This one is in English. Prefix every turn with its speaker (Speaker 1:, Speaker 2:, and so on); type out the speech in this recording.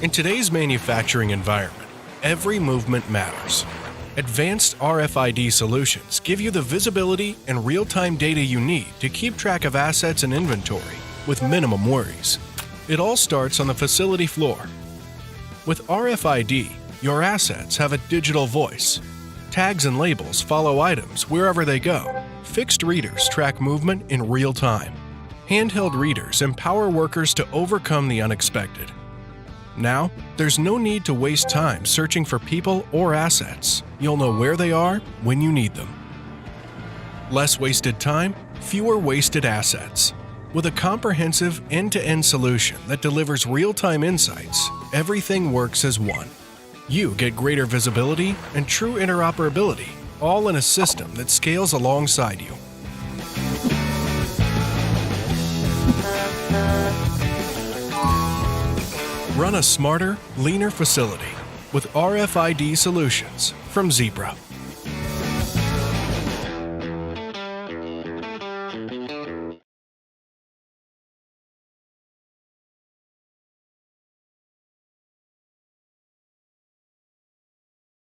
Speaker 1: In today's manufacturing environment, every movement matters. Advanced RFID solutions give you the visibility and real-time data you need to keep track of assets and inventory with minimum worries. It all starts on the facility floor. With RFID, your assets have a digital voice. Tags and labels follow items wherever they go. Fixed readers track movement in real time. Handheld readers empower workers to overcome the unexpected. Now, there's no need to waste time searching for people or assets. You'll know where they are when you need them. Less wasted time, fewer wasted assets. With a comprehensive end-to-end solution that delivers real-time insights, everything works as one. You get greater visibility and true interoperability, all in a system that scales alongside you. Run a smarter, leaner facility with RFID solutions from Zebra.